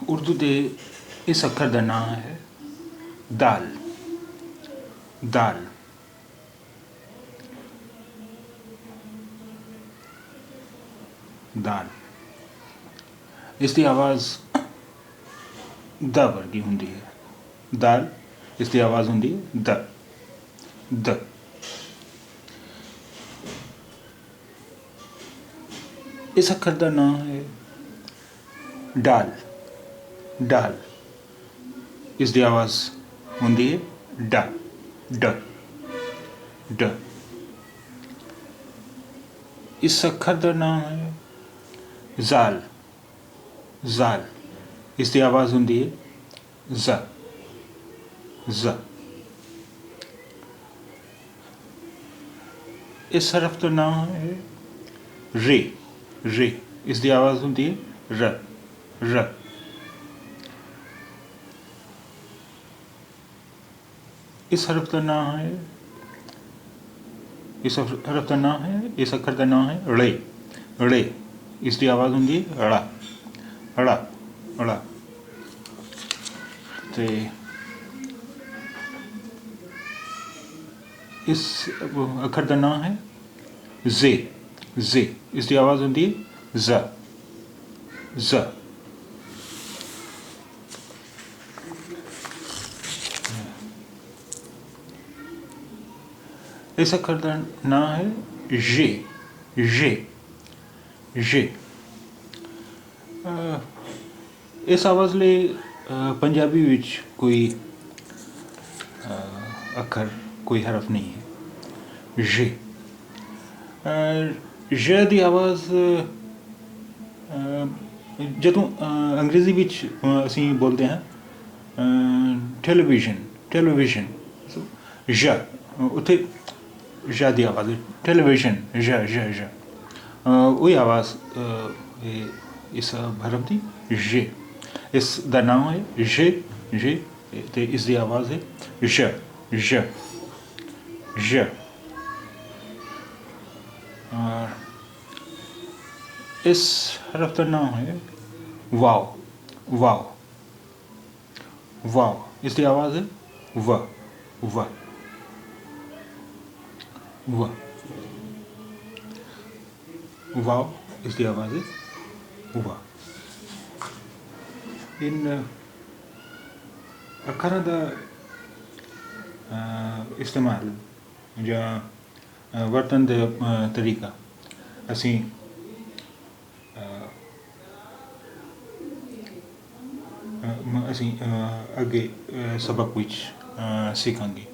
उर्दू के इस अखर का नाम है दाल। दाल दाल इसकी आवाज़ द वर्गी होंगी है। दाल इसकी आवाज़ होंगी द। इस अखर का नाम है डाल। डाल इसकी आवाज़ होंगी है ड ड ड। इस अखर का नाम है जाल। जाल इसकी आवाज़ होंगी है ज ज। इस हरफ का नाम है रे। रे इसकी आवाज़ होंगी है र र। इस हरफ का नाम है इस अखर का नाम है रे। रे इसकी आवाज़ होंगी अड़ा अड़ा अड़ा। तो इस अखर का नाम है जे। जे इसकी आवाज़ होंगी ज ज। इस अखर का नाम है जे। जे जे। इस आवाज़ ले पंजाबी विच कोई अखर कोई हरफ नहीं है। जे ज की आवाज़ ਜਦੋਂ अंग्रेज़ी विच असी बोलते हैं टेलीविजन टेलीविजन ज उत्थे ज की आवाज़ टेलीविजन ज ज ज वही आवाज़ इस हरफ की जे। इसका नाम है जे जे ते इसकी आवाज़ है ज ज ज। इस हरफ का नाम है वाव। वाव वाव इसकी आवाज़ है व व व। वाव इसकी आवाज़ है व। इन अखर का इस्तेमाल या वरतन का तरीका असी अगे सबक विच सीखांगे।